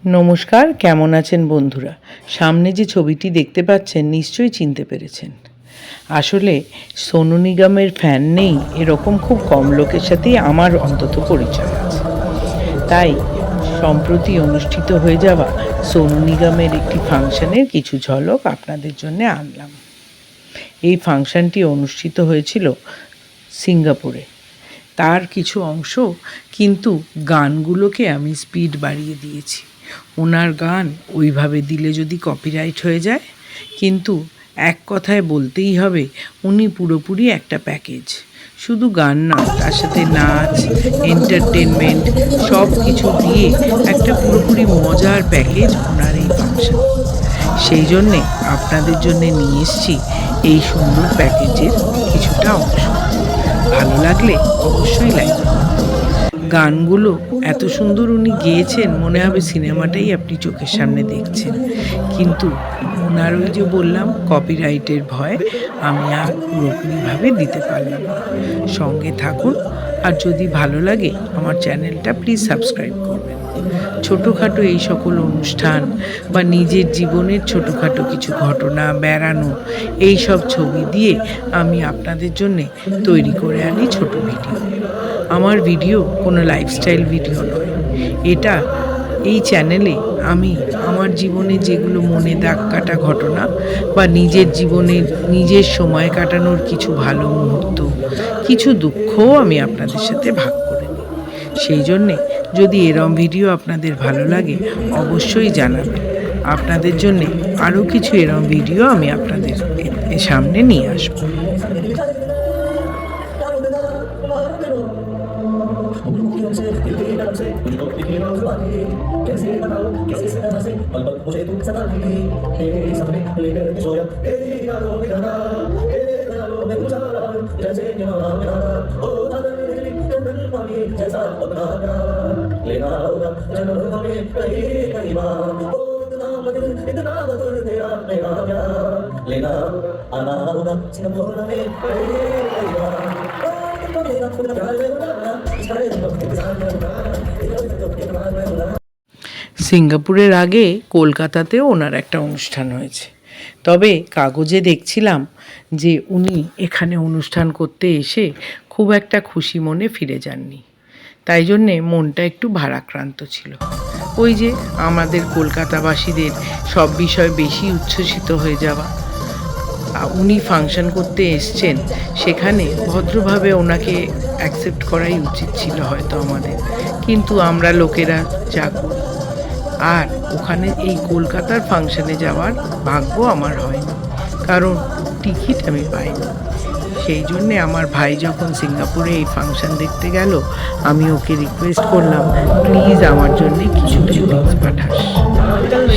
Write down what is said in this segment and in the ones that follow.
নমস্কার, কেমন আছেন বন্ধুরা? সামনে যে ছবিটি দেখতে পাচ্ছেন নিশ্চয়ই চিনতে পেরেছেন। আসলে সোনু নিগমের ফ্যান নেই এরকম খুব কম লোকের সাথেই আমার অন্তত পরিচয় আছে। তাই সম্প্রতি অনুষ্ঠিত হয়ে যাওয়া সোনু নিগমের একটি ফাংশনের কিছু ঝলক আপনাদের জন্য আনলাম। এই ফাংশনটি অনুষ্ঠিত হয়েছিল সিঙ্গাপুরে। তার কিছু অংশ কিন্তু গানগুলোকে আমি স্পিড বাড়িয়ে দিয়েছি। ওনার গান ওইভাবে দিলে যদি কপিরাইট হয়ে যায়, কিন্তু এক কথায় বলতেই হবে উনি পুরোপুরি একটা প্যাকেজ। শুধু গান নয়, তার সাথে নাচ, এন্টারটেনমেন্ট সব কিছু দিয়ে একটা পুরোপুরি মজার প্যাকেজ ওনার এই ফাংশন। সেই জন্যে আপনাদের জন্যে নিয়ে এসছি এই সুন্দর প্যাকেজের কিছুটা অংশ। ভালো লাগলে অবশ্যই লাইক। গানগুলো এত সুন্দর উনি গেয়েছেন, মনে হবে সিনেমাটাই আপনি চোখের সামনে দেখছেন। কিন্তু ওনার ওই যে বললাম কপিরাইটের ভয়, আমি আর পুরোপুরিভাবে দিতে পারলাম না। সঙ্গে থাকুন, আর যদি ভালো লাগে আমার চ্যানেলটা প্লিজ সাবস্ক্রাইব করবেন। ছোটোখাটো এই সকল অনুষ্ঠান বা নিজের জীবনের ছোটোখাটো কিছু ঘটনা, বেড়ানো, এই সব ছবি দিয়ে আমি আপনাদের জন্যে তৈরি করে আনি ছোট ভিডিও। আমার ভিডিও কোনো লাইফস্টাইল ভিডিও নয়। এটা এই চ্যানেলে আমি আমার জীবনে যেগুলো মনে দাগ কাটা ঘটনা বা নিজের জীবনে নিজের সময় কাটানোর কিছু ভালো মুহূর্ত, কিছু দুঃখও আমি আপনাদের সাথে ভাগ করে নিই। সেই জন্যে যদি এরম ভিডিও আপনাদের ভালো লাগে অবশ্যই জানাবেন। আপনাদের জন্যে আরও কিছু এরম ভিডিও আমি আপনাদের সামনে নিয়ে আসবো। সিঙ্গাপুরের আগে কলকাতাতেও ওনার একটা অনুষ্ঠান হয়েছে। তবে কাগজে দেখছিলাম যে উনি এখানে অনুষ্ঠান করতে এসে খুব একটা খুশি মনে ফিরে যাননি। তাই জন্যে মনটা একটু ভারাক্রান্ত ছিল। ওই যে আমাদের কলকাতাবাসীদের সব বিষয় বেশি উচ্ছ্বসিত হয়ে যাওয়া। উনি ফাংশন করতে এসছেন, সেখানে ভদ্রভাবে ওনাকে অ্যাকসেপ্ট করাই উচিত ছিল হয়তো আমাদের, কিন্তু আমরা লোকেরা যা করি। আর ওখানে এই কলকাতার ফাংশনে যাওয়ার ভাগ্য আমার হয়নি, কারণ টিকিট আমি পাইনি। সেই জন্যে আমার ভাই যখন সিঙ্গাপুরে এই ফাংশন দেখতে গেল, আমি ওকে রিকোয়েস্ট করলাম প্লিজ আমার জন্যে কিছু ক্লিপিংস পাঠাস।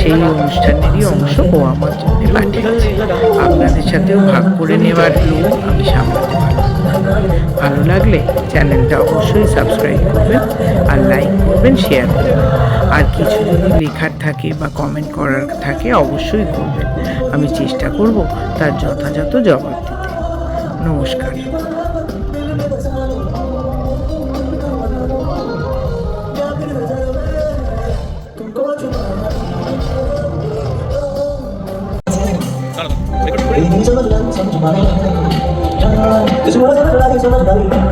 সেই অনুষ্ঠানেরই অংশ ও আমার জন্যে পাঠিয়েছে। আপনাদের সাথেও ভাগ করে নেওয়ার লোক আমি সামলাতে পারলাম। ভালো লাগলে চ্যানেলটা অবশ্যই সাবস্ক্রাইব করবেন, আর লাইক করবেন, শেয়ার করবেন। আর কিছু যদি লেখার থাকে বা কমেন্ট করার থাকে অবশ্যই করবেন। আমি চেষ্টা করব তার যথাযথ জবাব দিতে। নমস্কার। Ini semua jalan sama cuma